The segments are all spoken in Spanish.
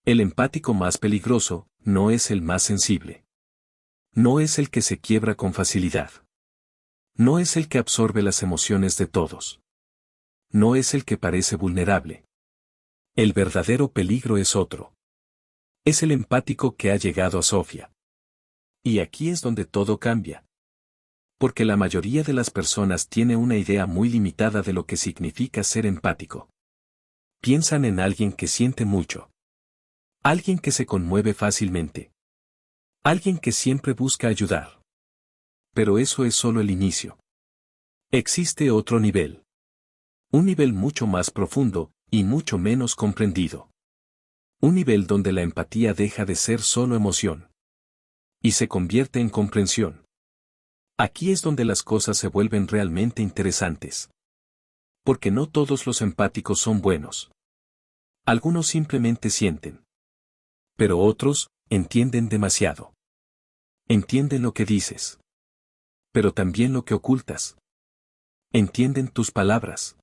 El empático más peligroso no es el más sensible. No es el que se quiebra con facilidad. No es el que absorbe las emociones de todos. No es el que parece vulnerable. El verdadero peligro es otro. Es el empático que ha llegado a Sofía. Y aquí es donde todo cambia. Porque la mayoría de las personas tiene una idea muy limitada de lo que significa ser empático. Piensan en alguien que siente mucho. Alguien que se conmueve fácilmente. Alguien que siempre busca ayudar. Pero eso es solo el inicio. Existe otro nivel. Un nivel mucho más profundo, y mucho menos comprendido. Un nivel donde la empatía deja de ser solo emoción. Y se convierte en comprensión. Aquí es donde las cosas se vuelven realmente interesantes. Porque no todos los empáticos son buenos. Algunos simplemente sienten. Pero otros, entienden demasiado. Entienden lo que dices. Pero también lo que ocultas. Entienden tus palabras.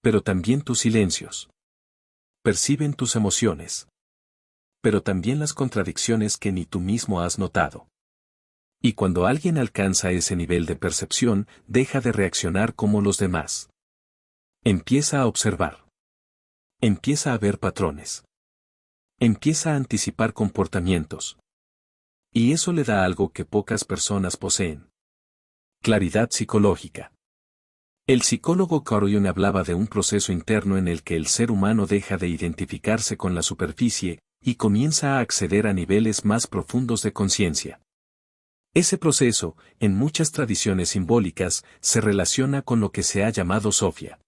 Pero también tus silencios. Perciben tus emociones. Pero también las contradicciones que ni tú mismo has notado. Y cuando alguien alcanza ese nivel de percepción, deja de reaccionar como los demás. Empieza a observar. Empieza a ver patrones. Empieza a anticipar comportamientos. Y eso le da algo que pocas personas poseen. Claridad psicológica. El psicólogo Carl Jung hablaba de un proceso interno en el que el ser humano deja de identificarse con la superficie, y comienza a acceder a niveles más profundos de conciencia. Ese proceso, en muchas tradiciones simbólicas, se relaciona con lo que se ha llamado Sofía.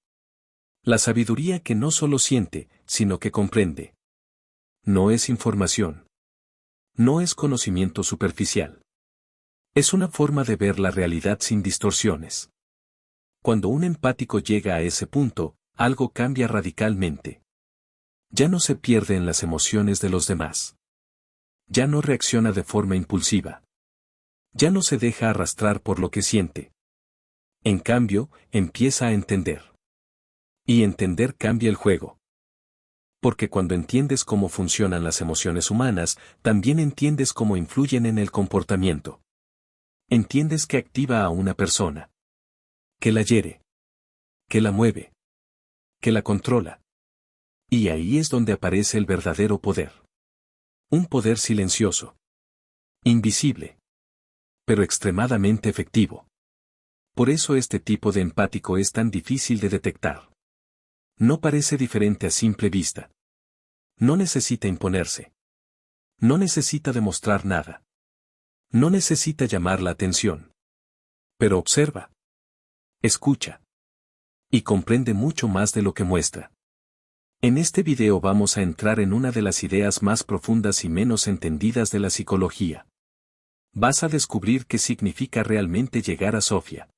La sabiduría que no solo siente, sino que comprende. No es información. No es conocimiento superficial. Es una forma de ver la realidad sin distorsiones. Cuando un empático llega a ese punto, algo cambia radicalmente. Ya no se pierde en las emociones de los demás. Ya no reacciona de forma impulsiva. Ya no se deja arrastrar por lo que siente. En cambio, empieza a entender. Y entender cambia el juego. Porque cuando entiendes cómo funcionan las emociones humanas, también entiendes cómo influyen en el comportamiento. Entiendes que activa a una persona. Que la hiere. Que la mueve. Que la controla. Y ahí es donde aparece el verdadero poder. Un poder silencioso. Invisible. Pero extremadamente efectivo. Por eso este tipo de empático es tan difícil de detectar. No parece diferente a simple vista. No necesita imponerse. No necesita demostrar nada. No necesita llamar la atención. Pero observa. Escucha. Y comprende mucho más de lo que muestra. En este video vamos a entrar en una de las ideas más profundas y menos entendidas de la psicología. Vas a descubrir qué significa realmente llegar a Sofía.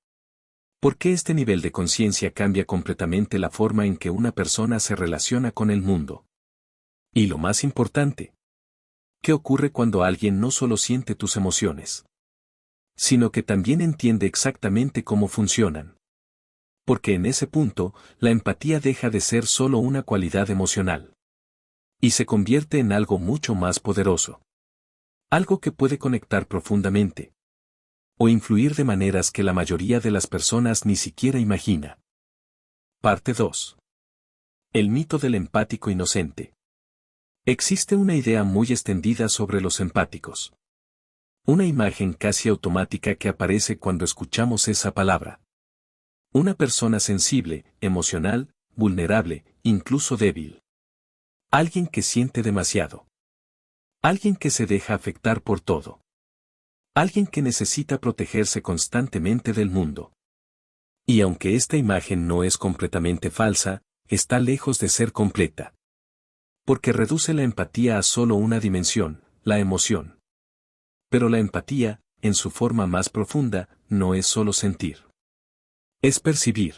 ¿Por qué este nivel de conciencia cambia completamente la forma en que una persona se relaciona con el mundo? Y lo más importante, ¿qué ocurre cuando alguien no solo siente tus emociones, sino que también entiende exactamente cómo funcionan? Porque en ese punto, la empatía deja de ser solo una cualidad emocional. Y se convierte en algo mucho más poderoso. Algo que puede conectar profundamente. O influir de maneras que la mayoría de las personas ni siquiera imagina. Parte 2. El mito del empático inocente. Existe una idea muy extendida sobre los empáticos. Una imagen casi automática que aparece cuando escuchamos esa palabra. Una persona sensible, emocional, vulnerable, incluso débil. Alguien que siente demasiado. Alguien que se deja afectar por todo. Alguien que necesita protegerse constantemente del mundo. Y aunque esta imagen no es completamente falsa, está lejos de ser completa. Porque reduce la empatía a solo una dimensión, la emoción. Pero la empatía, en su forma más profunda, no es solo sentir. Es percibir.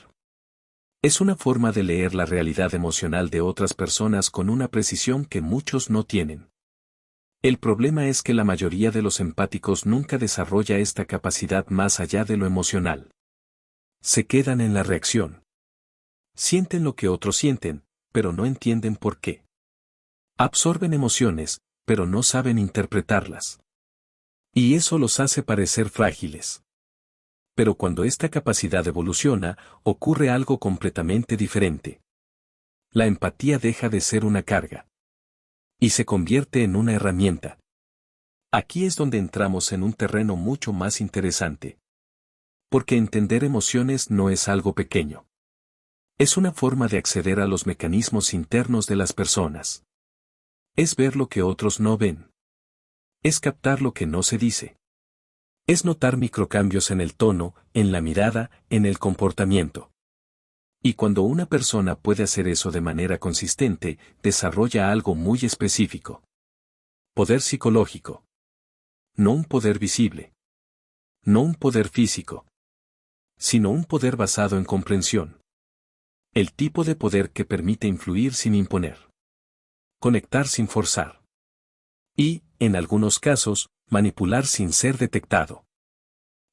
Es una forma de leer la realidad emocional de otras personas con una precisión que muchos no tienen. El problema es que la mayoría de los empáticos nunca desarrolla esta capacidad más allá de lo emocional. Se quedan en la reacción. Sienten lo que otros sienten, pero no entienden por qué. Absorben emociones, pero no saben interpretarlas. Y eso los hace parecer frágiles. Pero cuando esta capacidad evoluciona, ocurre algo completamente diferente. La empatía deja de ser una carga. Y se convierte en una herramienta. Aquí es donde entramos en un terreno mucho más interesante. Porque entender emociones no es algo pequeño. Es una forma de acceder a los mecanismos internos de las personas. Es ver lo que otros no ven. Es captar lo que no se dice. Es notar microcambios en el tono, en la mirada, en el comportamiento. Y cuando una persona puede hacer eso de manera consistente, desarrolla algo muy específico. Poder psicológico. No un poder visible. No un poder físico. Sino un poder basado en comprensión. El tipo de poder que permite influir sin imponer. Conectar sin forzar. Y, en algunos casos, manipular sin ser detectado.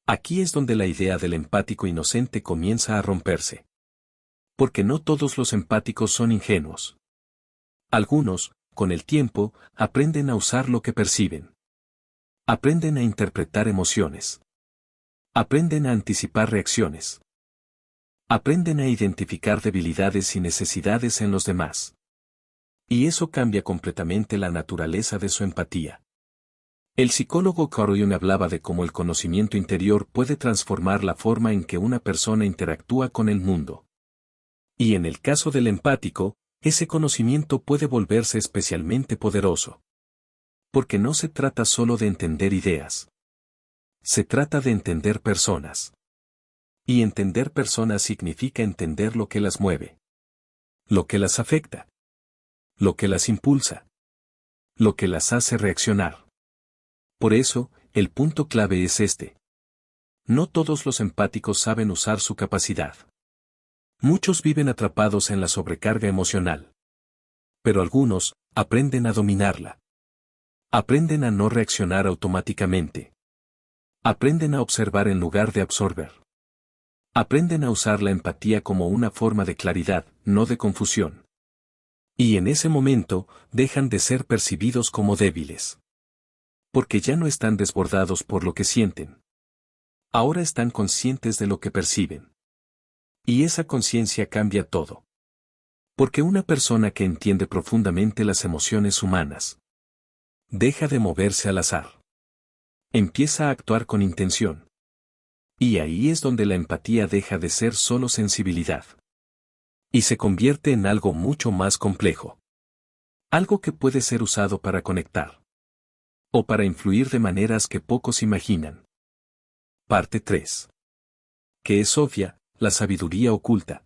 Aquí es donde la idea del empático inocente comienza a romperse. Porque no todos los empáticos son ingenuos. Algunos, con el tiempo, aprenden a usar lo que perciben. Aprenden a interpretar emociones. Aprenden a anticipar reacciones. Aprenden a identificar debilidades y necesidades en los demás. Y eso cambia completamente la naturaleza de su empatía. El psicólogo Carl Jung hablaba de cómo el conocimiento interior puede transformar la forma en que una persona interactúa con el mundo. Y en el caso del empático, ese conocimiento puede volverse especialmente poderoso. Porque no se trata solo de entender ideas. Se trata de entender personas. Y entender personas significa entender lo que las mueve. Lo que las afecta. Lo que las impulsa. Lo que las hace reaccionar. Por eso, el punto clave es este. No todos los empáticos saben usar su capacidad. Muchos viven atrapados en la sobrecarga emocional. Pero algunos, aprenden a dominarla. Aprenden a no reaccionar automáticamente. Aprenden a observar en lugar de absorber. Aprenden a usar la empatía como una forma de claridad, no de confusión. Y en ese momento, dejan de ser percibidos como débiles. Porque ya no están desbordados por lo que sienten. Ahora están conscientes de lo que perciben. Y esa conciencia cambia todo. Porque una persona que entiende profundamente las emociones humanas deja de moverse al azar. Empieza a actuar con intención. Y ahí es donde la empatía deja de ser solo sensibilidad. Y se convierte en algo mucho más complejo. Algo que puede ser usado para conectar. O para influir de maneras que pocos imaginan. Parte 3. ¿Qué es Sofía, la sabiduría oculta?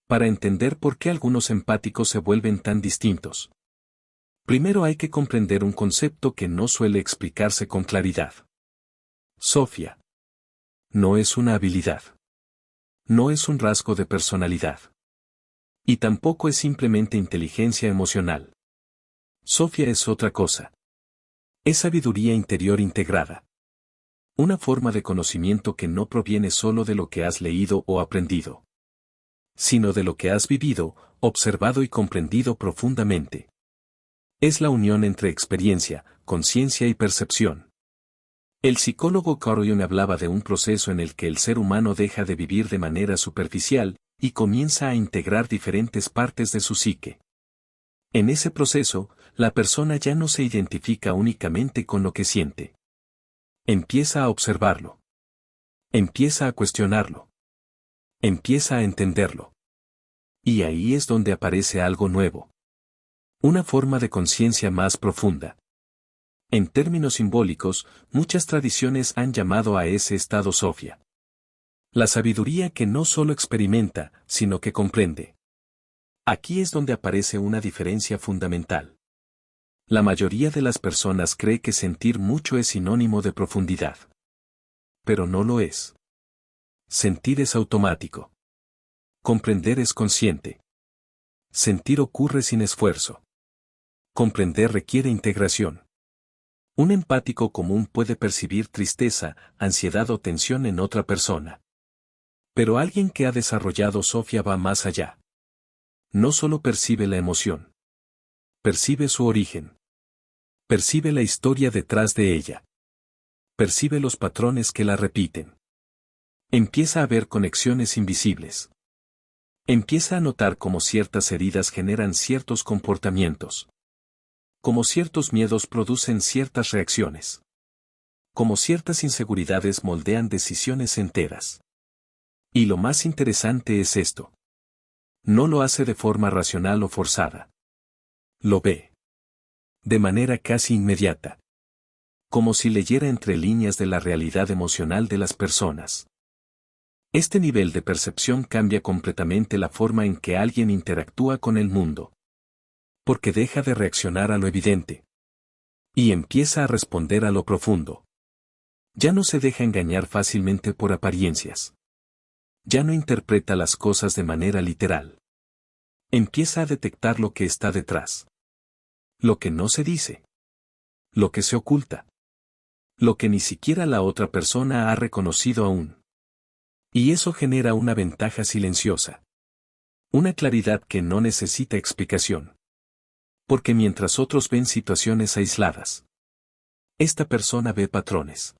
Para entender por qué algunos empáticos se vuelven tan distintos. Primero hay que comprender un concepto que no suele explicarse con claridad. Sofía. No es una habilidad. No es un rasgo de personalidad. Y tampoco es simplemente inteligencia emocional. Sofía es otra cosa. Es sabiduría interior integrada. Una forma de conocimiento que no proviene solo de lo que has leído o aprendido, sino de lo que has vivido, observado y comprendido profundamente. Es la unión entre experiencia, conciencia y percepción. El psicólogo Carl Jung hablaba de un proceso en el que el ser humano deja de vivir de manera superficial y comienza a integrar diferentes partes de su psique. En ese proceso, la persona ya no se identifica únicamente con lo que siente. Empieza a observarlo. Empieza a cuestionarlo. Empieza a entenderlo. Y ahí es donde aparece algo nuevo. Una forma de conciencia más profunda. En términos simbólicos, muchas tradiciones han llamado a ese estado Sofía. La sabiduría que no solo experimenta, sino que comprende. Aquí es donde aparece una diferencia fundamental. La mayoría de las personas cree que sentir mucho es sinónimo de profundidad. Pero no lo es. Sentir es automático. Comprender es consciente. Sentir ocurre sin esfuerzo. Comprender requiere integración. Un empático común puede percibir tristeza, ansiedad o tensión en otra persona. Pero alguien que ha desarrollado Sofía va más allá. No solo percibe la emoción. Percibe su origen. Percibe la historia detrás de ella. Percibe los patrones que la repiten. Empieza a ver conexiones invisibles. Empieza a notar cómo ciertas heridas generan ciertos comportamientos. Cómo ciertos miedos producen ciertas reacciones. Cómo ciertas inseguridades moldean decisiones enteras. Y lo más interesante es esto. No lo hace de forma racional o forzada. Lo ve. De manera casi inmediata. Como si leyera entre líneas de la realidad emocional de las personas. Este nivel de percepción cambia completamente la forma en que alguien interactúa con el mundo. Porque deja de reaccionar a lo evidente. Y empieza a responder a lo profundo. Ya no se deja engañar fácilmente por apariencias. Ya no interpreta las cosas de manera literal. Empieza a detectar lo que está detrás. Lo que no se dice. Lo que se oculta. Lo que ni siquiera la otra persona ha reconocido aún. Y eso genera una ventaja silenciosa. Una claridad que no necesita explicación. Porque mientras otros ven situaciones aisladas, esta persona ve patrones.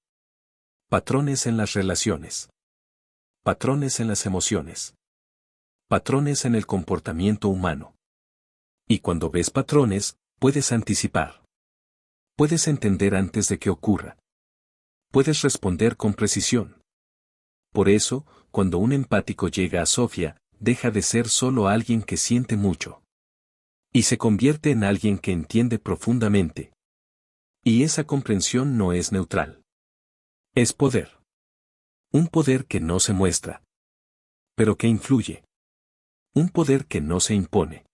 Patrones en las relaciones. Patrones en las emociones. Patrones en el comportamiento humano. Y cuando ves patrones, puedes anticipar. Puedes entender antes de que ocurra. Puedes responder con precisión. Por eso, cuando un empático llega a Sofía, deja de ser solo alguien que siente mucho. Y se convierte en alguien que entiende profundamente. Y esa comprensión no es neutral. Es poder. Un poder que no se muestra. Pero que influye. Un poder que no se impone.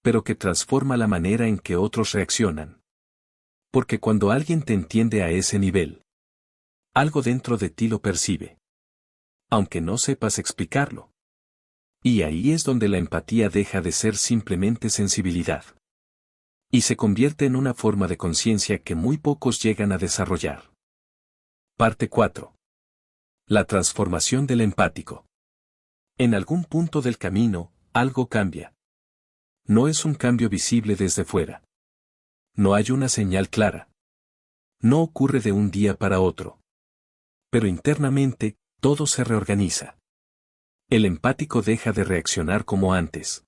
Pero que transforma la manera en que otros reaccionan. Porque cuando alguien te entiende a ese nivel, algo dentro de ti lo percibe. Aunque no sepas explicarlo. Y ahí es donde la empatía deja de ser simplemente sensibilidad. Y se convierte en una forma de conciencia que muy pocos llegan a desarrollar. Parte 4. La transformación del empático. En algún punto del camino, algo cambia. No es un cambio visible desde fuera. No hay una señal clara. No ocurre de un día para otro. Pero internamente, todo se reorganiza. El empático deja de reaccionar como antes.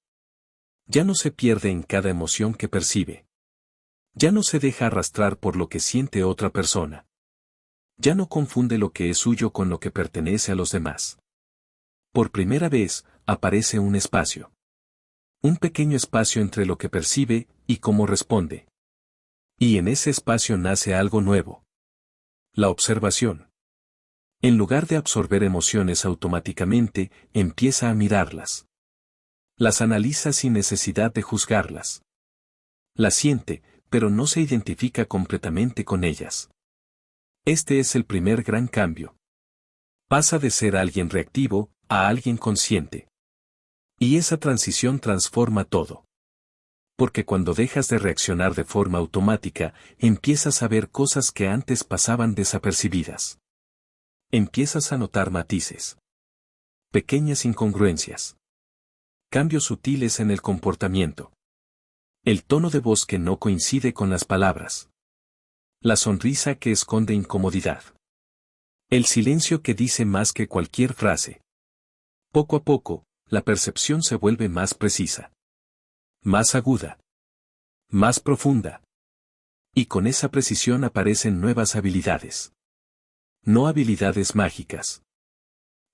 Ya no se pierde en cada emoción que percibe. Ya no se deja arrastrar por lo que siente otra persona. Ya no confunde lo que es suyo con lo que pertenece a los demás. Por primera vez, aparece un espacio. Un pequeño espacio entre lo que percibe y cómo responde. Y en ese espacio nace algo nuevo. La observación. En lugar de absorber emociones automáticamente, empieza a mirarlas. Las analiza sin necesidad de juzgarlas. Las siente, pero no se identifica completamente con ellas. Este es el primer gran cambio. Pasa de ser alguien reactivo a alguien consciente. Y esa transición transforma todo. Porque cuando dejas de reaccionar de forma automática, empiezas a ver cosas que antes pasaban desapercibidas. Empiezas a notar matices. Pequeñas incongruencias. Cambios sutiles en el comportamiento. El tono de voz que no coincide con las palabras. La sonrisa que esconde incomodidad. El silencio que dice más que cualquier frase. Poco a poco, la percepción se vuelve más precisa. Más aguda. Más profunda. Y con esa precisión aparecen nuevas habilidades. No habilidades mágicas.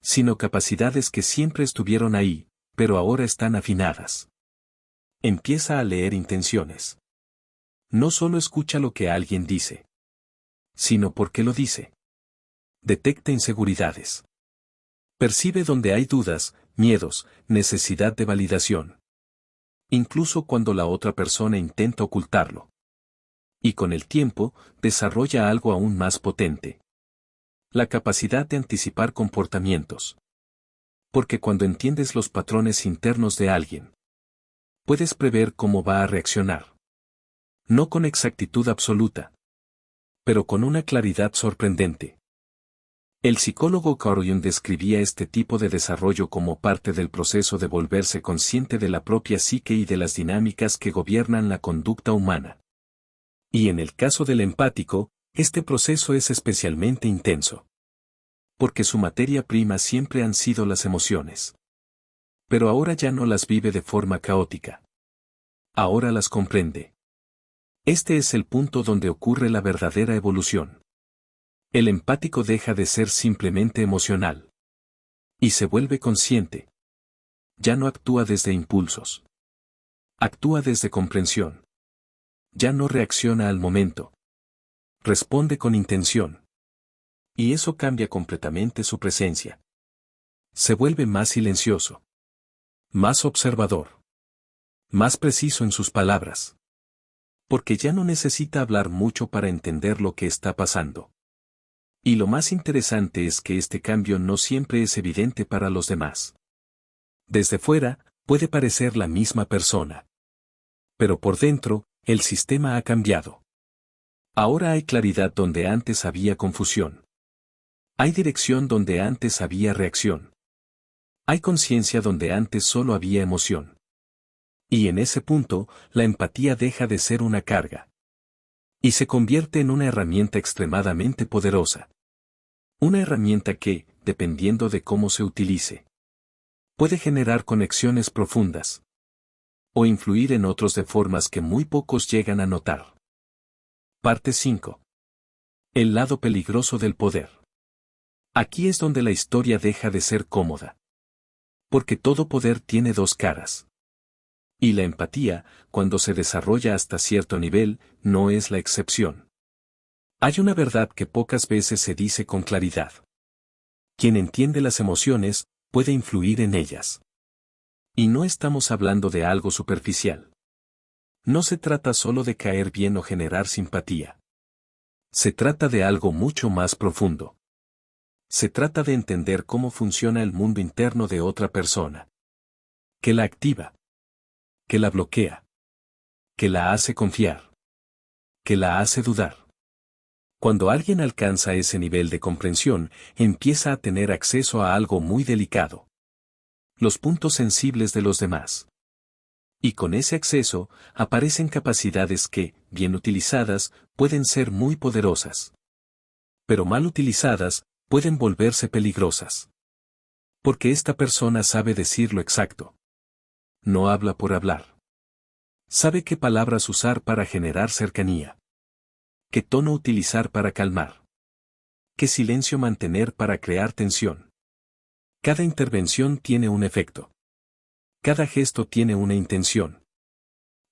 Sino capacidades que siempre estuvieron ahí, pero ahora están afinadas. Empieza a leer intenciones. No solo escucha lo que alguien dice, sino por qué lo dice. Detecta inseguridades. Percibe donde hay dudas, miedos, necesidad de validación. Incluso cuando la otra persona intenta ocultarlo. Y con el tiempo, desarrolla algo aún más potente. La capacidad de anticipar comportamientos. Porque cuando entiendes los patrones internos de alguien, puedes prever cómo va a reaccionar. No con exactitud absoluta, pero con una claridad sorprendente. El psicólogo Carl Jung describía este tipo de desarrollo como parte del proceso de volverse consciente de la propia psique y de las dinámicas que gobiernan la conducta humana. Y en el caso del empático, este proceso es especialmente intenso. Porque su materia prima siempre han sido las emociones. Pero ahora ya no las vive de forma caótica. Ahora las comprende. Este es el punto donde ocurre la verdadera evolución. El empático deja de ser simplemente emocional. Y se vuelve consciente. Ya no actúa desde impulsos. Actúa desde comprensión. Ya no reacciona al momento. Responde con intención. Y eso cambia completamente su presencia. Se vuelve más silencioso. Más observador. Más preciso en sus palabras. Porque ya no necesita hablar mucho para entender lo que está pasando. Y lo más interesante es que este cambio no siempre es evidente para los demás. Desde fuera, puede parecer la misma persona. Pero por dentro, el sistema ha cambiado. Ahora hay claridad donde antes había confusión. Hay dirección donde antes había reacción. Hay conciencia donde antes solo había emoción. Y en ese punto, la empatía deja de ser una carga. Y se convierte en una herramienta extremadamente poderosa. Una herramienta que, dependiendo de cómo se utilice, puede generar conexiones profundas. O influir en otros de formas que muy pocos llegan a notar. Parte 5. El lado peligroso del poder. Aquí es donde la historia deja de ser cómoda. Porque todo poder tiene dos caras. Y la empatía, cuando se desarrolla hasta cierto nivel, no es la excepción. Hay una verdad que pocas veces se dice con claridad. Quien entiende las emociones, puede influir en ellas. Y no estamos hablando de algo superficial. No se trata solo de caer bien o generar simpatía. Se trata de algo mucho más profundo. Se trata de entender cómo funciona el mundo interno de otra persona. Que la activa. Que la bloquea. Que la hace confiar. Que la hace dudar. Cuando alguien alcanza ese nivel de comprensión, empieza a tener acceso a algo muy delicado. Los puntos sensibles de los demás. Y con ese acceso, aparecen capacidades que, bien utilizadas, pueden ser muy poderosas. Pero mal utilizadas, pueden volverse peligrosas. Porque esta persona sabe decir lo exacto. No habla por hablar. Sabe qué palabras usar para generar cercanía. Qué tono utilizar para calmar. Qué silencio mantener para crear tensión. Cada intervención tiene un efecto. Cada gesto tiene una intención.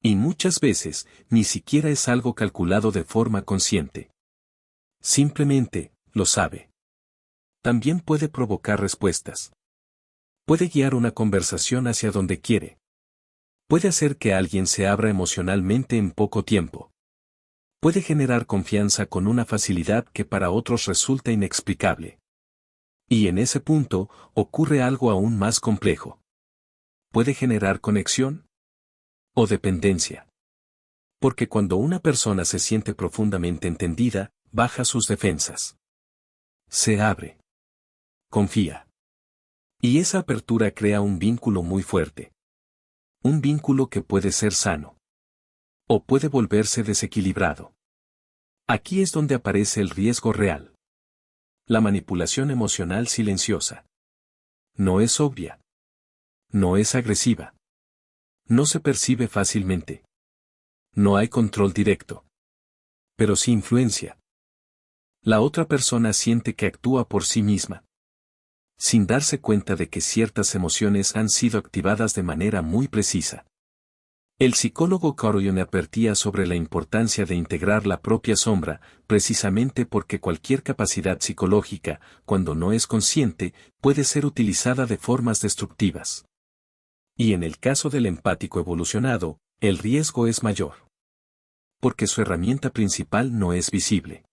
Y muchas veces, ni siquiera es algo calculado de forma consciente. Simplemente, lo sabe. También puede provocar respuestas. Puede guiar una conversación hacia donde quiere. Puede hacer que alguien se abra emocionalmente en poco tiempo. Puede generar confianza con una facilidad que para otros resulta inexplicable. Y en ese punto, ocurre algo aún más complejo. ¿Puede generar conexión? ¿O dependencia? Porque cuando una persona se siente profundamente entendida, baja sus defensas. Se abre. Confía. Y esa apertura crea un vínculo muy fuerte. Un vínculo que puede ser sano. O puede volverse desequilibrado. Aquí es donde aparece el riesgo real. La manipulación emocional silenciosa. No es obvia. No es agresiva. No se percibe fácilmente. No hay control directo. Pero sí influencia. La otra persona siente que actúa por sí misma. Sin darse cuenta de que ciertas emociones han sido activadas de manera muy precisa. El psicólogo Carl Jung advertía sobre la importancia de integrar la propia sombra, precisamente porque cualquier capacidad psicológica, cuando no es consciente, puede ser utilizada de formas destructivas. Y en el caso del empático evolucionado, el riesgo es mayor. Porque su herramienta principal no es visible.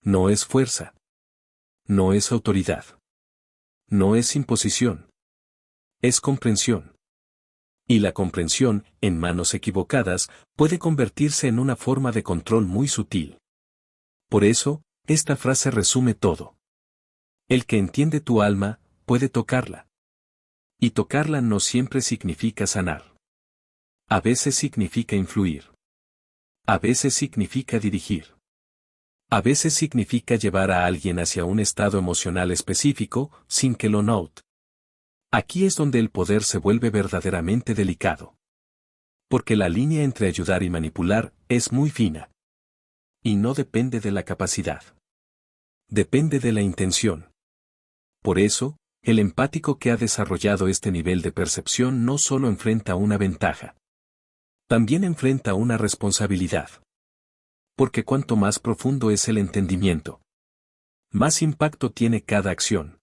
No es fuerza. No es autoridad. No es imposición. Es comprensión. Y la comprensión, en manos equivocadas, puede convertirse en una forma de control muy sutil. Por eso, esta frase resume todo. El que entiende tu alma, puede tocarla. Y tocarla no siempre significa sanar. A veces significa influir. A veces significa dirigir. A veces significa llevar a alguien hacia un estado emocional específico, sin que lo note. Aquí es donde el poder se vuelve verdaderamente delicado. Porque la línea entre ayudar y manipular es muy fina. Y no depende de la capacidad. Depende de la intención. Por eso, el empático que ha desarrollado este nivel de percepción no solo enfrenta una ventaja. También enfrenta una responsabilidad. Porque cuanto más profundo es el entendimiento, más impacto tiene cada acción.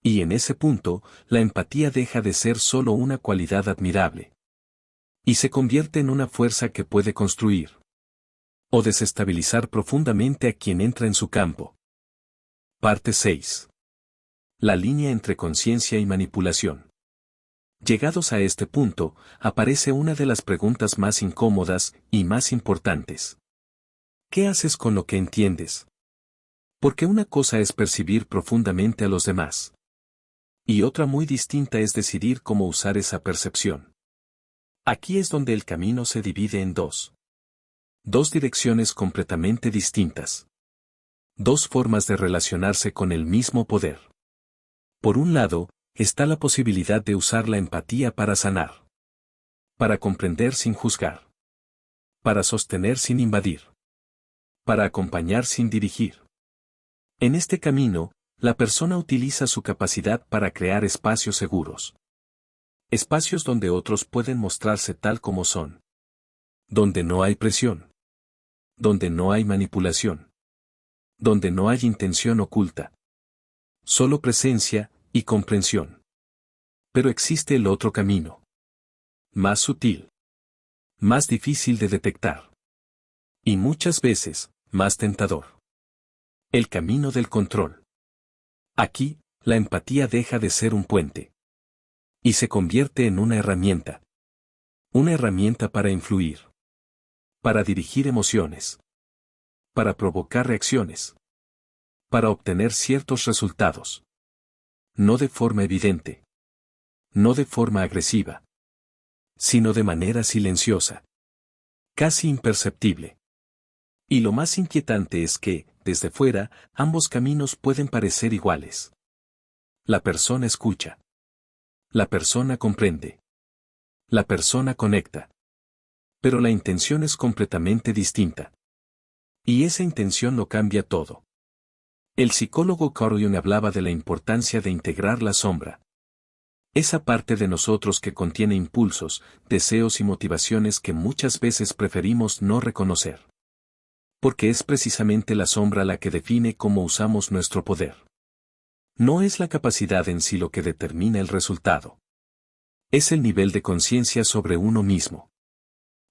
Y en ese punto, la empatía deja de ser solo una cualidad admirable. Y se convierte en una fuerza que puede construir o desestabilizar profundamente a quien entra en su campo. Parte 6. La línea entre conciencia y manipulación. Llegados a este punto, aparece una de las preguntas más incómodas y más importantes. ¿Qué haces con lo que entiendes? Porque una cosa es percibir profundamente a los demás. Y otra muy distinta es decidir cómo usar esa percepción. Aquí es donde el camino se divide en dos. Dos direcciones completamente distintas. Dos formas de relacionarse con el mismo poder. Por un lado, está la posibilidad de usar la empatía para sanar. Para comprender sin juzgar. Para sostener sin invadir. Para acompañar sin dirigir. En este camino, la persona utiliza su capacidad para crear espacios seguros. Espacios donde otros pueden mostrarse tal como son. Donde no hay presión. Donde no hay manipulación. Donde no hay intención oculta. Solo presencia y comprensión. Pero existe el otro camino. Más sutil. Más difícil de detectar. Y muchas veces, más tentador. El camino del control. Aquí, la empatía deja de ser un puente. Y se convierte en una herramienta. Una herramienta para influir. Para dirigir emociones. Para provocar reacciones. Para obtener ciertos resultados. No de forma evidente. No de forma agresiva. Sino de manera silenciosa. Casi imperceptible. Y lo más inquietante es que, desde fuera, ambos caminos pueden parecer iguales. La persona escucha. La persona comprende. La persona conecta. Pero la intención es completamente distinta. Y esa intención lo cambia todo. El psicólogo Carl Jung hablaba de la importancia de integrar la sombra. Esa parte de nosotros que contiene impulsos, deseos y motivaciones que muchas veces preferimos no reconocer. Porque es precisamente la sombra la que define cómo usamos nuestro poder. No es la capacidad en sí lo que determina el resultado. Es el nivel de conciencia sobre uno mismo.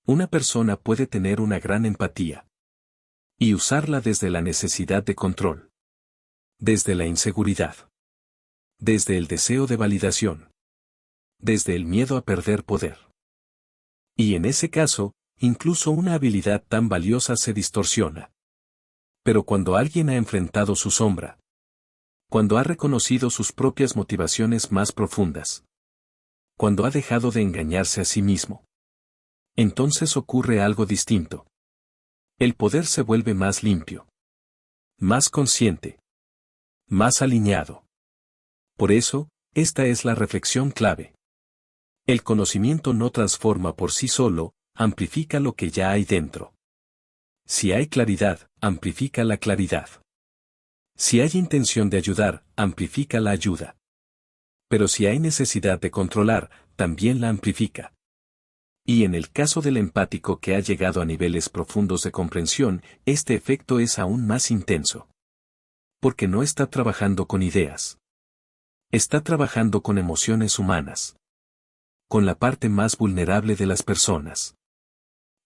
Una persona puede tener una gran empatía. Y usarla desde la necesidad de control. Desde la inseguridad. Desde el deseo de validación. Desde el miedo a perder poder. Y en ese caso, incluso una habilidad tan valiosa se distorsiona. Pero cuando alguien ha enfrentado su sombra. Cuando ha reconocido sus propias motivaciones más profundas. Cuando ha dejado de engañarse a sí mismo. Entonces ocurre algo distinto. El poder se vuelve más limpio. Más consciente. Más alineado. Por eso, esta es la reflexión clave. El conocimiento no transforma por sí solo, amplifica lo que ya hay dentro. Si hay claridad, amplifica la claridad. Si hay intención de ayudar, amplifica la ayuda. Pero si hay necesidad de controlar, también la amplifica. Y en el caso del empático que ha llegado a niveles profundos de comprensión, este efecto es aún más intenso. Porque no está trabajando con ideas. Está trabajando con emociones humanas. Con la parte más vulnerable de las personas.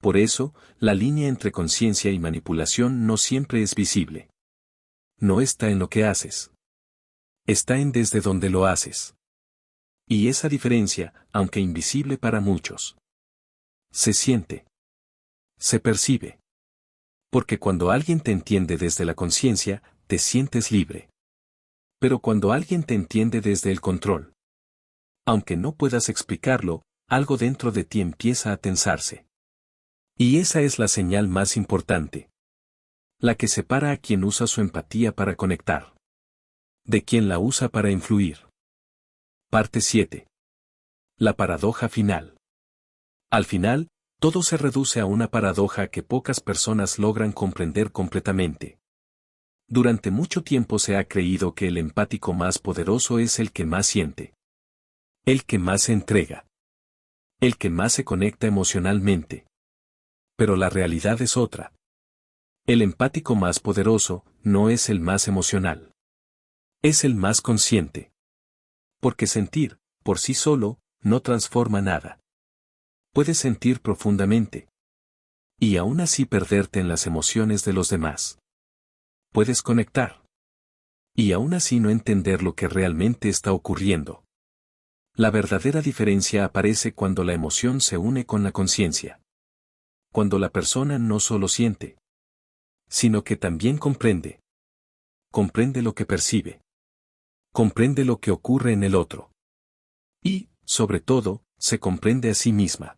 Por eso, la línea entre conciencia y manipulación no siempre es visible. No está en lo que haces. Está en desde donde lo haces. Y esa diferencia, aunque invisible para muchos, se siente. Se percibe. Porque cuando alguien te entiende desde la conciencia, te sientes libre. Pero cuando alguien te entiende desde el control, aunque no puedas explicarlo, algo dentro de ti empieza a tensarse. Y esa es la señal más importante. La que separa a quien usa su empatía para conectar, de quien la usa para influir. Parte 7. La paradoja final. Al final, todo se reduce a una paradoja que pocas personas logran comprender completamente. Durante mucho tiempo se ha creído que el empático más poderoso es el que más siente. El que más se entrega. El que más se conecta emocionalmente. Pero la realidad es otra. El empático más poderoso no es el más emocional. Es el más consciente. Porque sentir, por sí solo, no transforma nada. Puedes sentir profundamente. Y aún así perderte en las emociones de los demás. Puedes conectar. Y aún así no entender lo que realmente está ocurriendo. La verdadera diferencia aparece cuando la emoción se une con la conciencia. Cuando la persona no solo siente, sino que también comprende. Comprende lo que percibe. Comprende lo que ocurre en el otro. Y, sobre todo, se comprende a sí misma.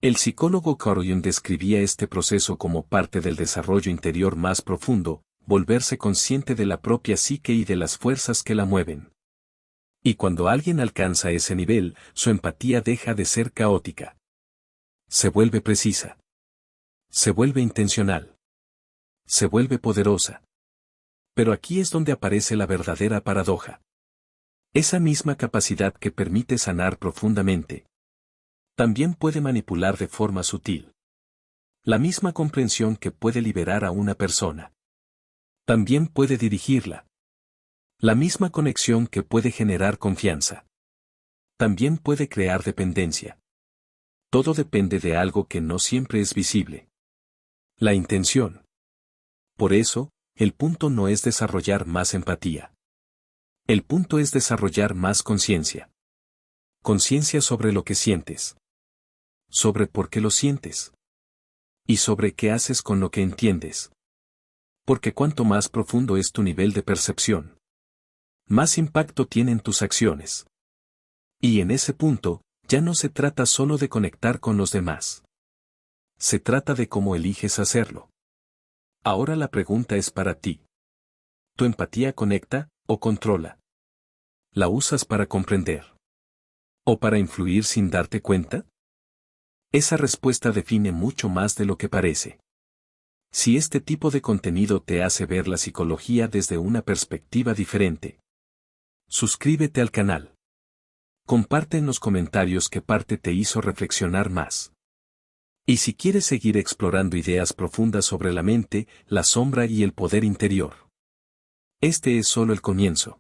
El psicólogo Carl Jung describía este proceso como parte del desarrollo interior más profundo, volverse consciente de la propia psique y de las fuerzas que la mueven. Y cuando alguien alcanza ese nivel, su empatía deja de ser caótica. Se vuelve precisa. Se vuelve intencional. Se vuelve poderosa. Pero aquí es donde aparece la verdadera paradoja. Esa misma capacidad que permite sanar profundamente, también puede manipular de forma sutil. La misma comprensión que puede liberar a una persona, también puede dirigirla. La misma conexión que puede generar confianza, también puede crear dependencia. Todo depende de algo que no siempre es visible. La intención. Por eso, el punto no es desarrollar más empatía. El punto es desarrollar más conciencia. Conciencia sobre lo que sientes. Sobre por qué lo sientes. Y sobre qué haces con lo que entiendes. Porque cuanto más profundo es tu nivel de percepción, más impacto tienen tus acciones. Y en ese punto, ya no se trata solo de conectar con los demás. Se trata de cómo eliges hacerlo. Ahora la pregunta es para ti. ¿Tu empatía conecta o controla? ¿La usas para comprender? ¿O para influir sin darte cuenta? Esa respuesta define mucho más de lo que parece. Si este tipo de contenido te hace ver la psicología desde una perspectiva diferente, suscríbete al canal. Comparte en los comentarios qué parte te hizo reflexionar más. Y si quieres seguir explorando ideas profundas sobre la mente, la sombra y el poder interior, este es solo el comienzo.